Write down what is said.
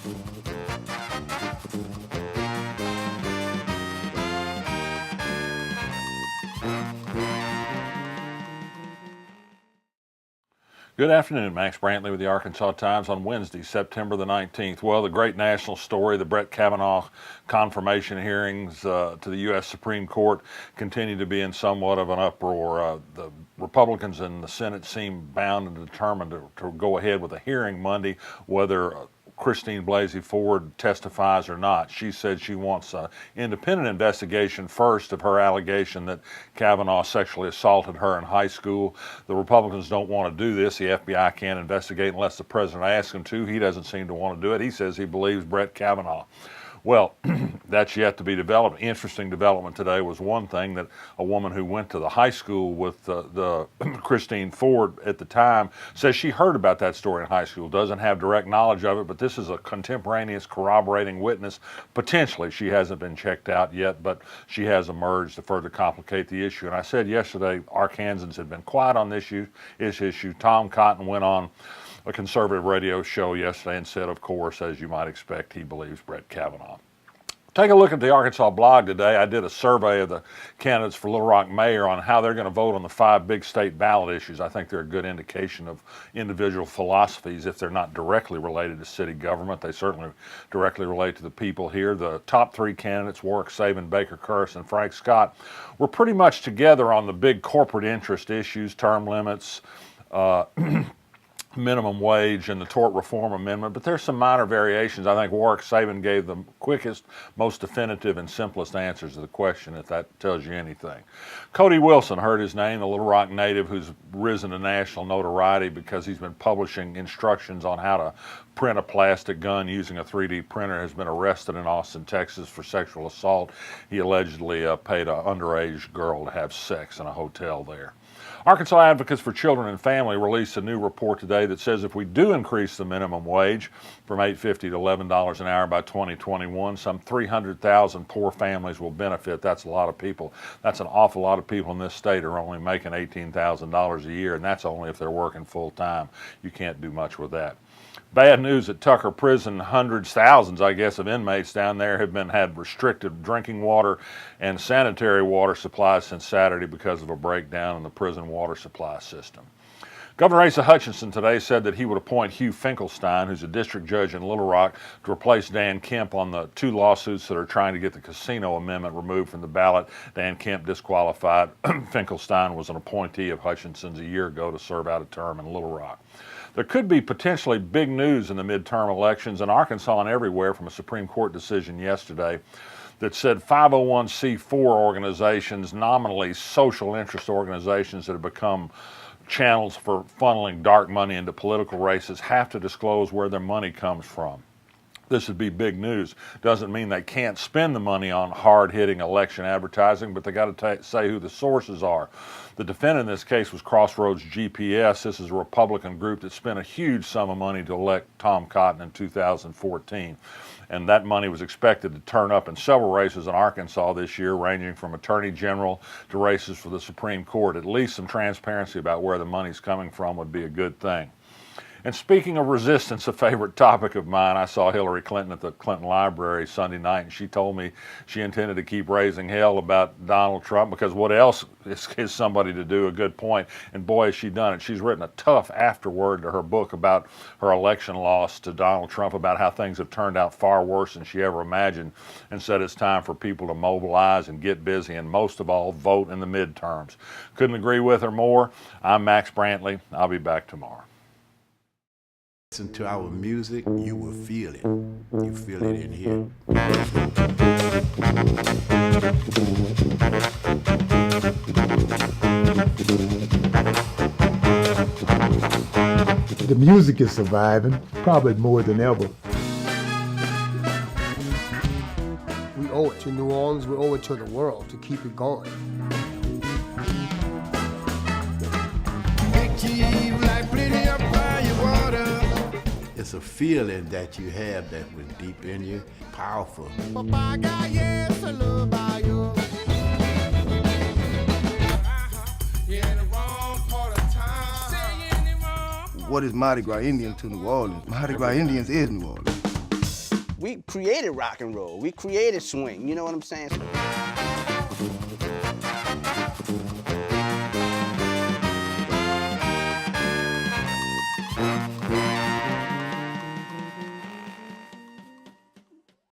Good afternoon, Max Brantley with the Arkansas Times on Wednesday, September the 19th. Well, the great national story, the Brett Kavanaugh confirmation hearings to the U.S. Supreme Court continue to be in somewhat of an uproar. The Republicans in the Senate seem bound and determined to go ahead with a hearing Monday, whether Christine Blasey Ford testifies or not. She said she wants an independent investigation first of her allegation that Kavanaugh sexually assaulted her in high school. The Republicans don't want to do this. The FBI can't investigate unless the president asks him to. He doesn't seem to want to do it. He says he believes Brett Kavanaugh. Well, that's yet to be developed. Interesting development today was one thing, that a woman who went to the high school with the Christine Ford at the time says she heard about that story in high school, doesn't have direct knowledge of it, but this is a contemporaneous corroborating witness. Potentially, she hasn't been checked out yet, but she has emerged to further complicate the issue. And I said yesterday, Arkansans had been quiet on this issue. Tom Cotton went on a conservative radio show yesterday and said, of course, as you might expect, he believes Brett Kavanaugh. Take a look at the Arkansas blog today. I did a survey of the candidates for Little Rock mayor on how they're going to vote on the 5 big state ballot issues. I think they're a good indication of individual philosophies. If they're not directly related to city government, they certainly directly relate to the people here. The top 3 candidates, Warwick Saban, Baker Curtis, and Frank Scott, were pretty much together on the big corporate interest issues, term limits, minimum wage, and the tort reform amendment, but there's some minor variations. I think Warwick Saban gave the quickest, most definitive, and simplest answers to the question, if that tells you anything. Cody Wilson heard his name, the Little Rock native who's risen to national notoriety because he's been publishing instructions on how to print a plastic gun using a 3D printer, has been arrested in Austin, Texas for sexual assault. He allegedly paid an underage girl to have sex in a hotel there. Arkansas Advocates for Children and Family released a new report today that says if we do increase the minimum wage from $8.50 to $11 an hour by 2021, some 300,000 poor families will benefit. That's a lot of people. That's an awful lot of people in this state are only making $18,000 a year, and that's only if they're working full time. You can't do much with that. Bad news at Tucker Prison. Hundreds, thousands, I guess, of inmates down there have had restricted drinking water and sanitary water supplies since Saturday because of a breakdown in the prison water supply system. Governor Asa Hutchinson today said that he would appoint Hugh Finkelstein, who's a district judge in Little Rock, to replace Dan Kemp on the 2 lawsuits that are trying to get the casino amendment removed from the ballot. Dan Kemp disqualified. Finkelstein was an appointee of Hutchinson's a year ago to serve out a term in Little Rock. There could be potentially big news in the midterm elections in Arkansas and everywhere from a Supreme Court decision yesterday that said 501c4 organizations, nominally social interest organizations that have become channels for funneling dark money into political races, have to disclose where their money comes from. This would be big news. Doesn't mean they can't spend the money on hard-hitting election advertising, but they got to say who the sources are. The defendant in this case was Crossroads GPS. This is a Republican group that spent a huge sum of money to elect Tom Cotton in 2014. And that money was expected to turn up in several races in Arkansas this year, ranging from attorney general to races for the Supreme Court. At least some transparency about where the money's coming from would be a good thing. And speaking of resistance, a favorite topic of mine, I saw Hillary Clinton at the Clinton Library Sunday night, and she told me she intended to keep raising hell about Donald Trump because what else is somebody to do? A good point. And boy, has she done it. She's written a tough afterword to her book about her election loss to Donald Trump, about how things have turned out far worse than she ever imagined, and said it's time for people to mobilize and get busy, and most of all, vote in the midterms. Couldn't agree with her more. I'm Max Brantley. I'll be back tomorrow. Listen to our music, you will feel it. You feel it in here. The music is surviving, probably more than ever. We owe it to New Orleans, we owe it to the world to keep it going. It's a feeling that you have that was deep in you, powerful. What is Mardi Gras Indians to New Orleans? Mardi Gras Indians is New Orleans. We created rock and roll. We created swing. You know what I'm saying?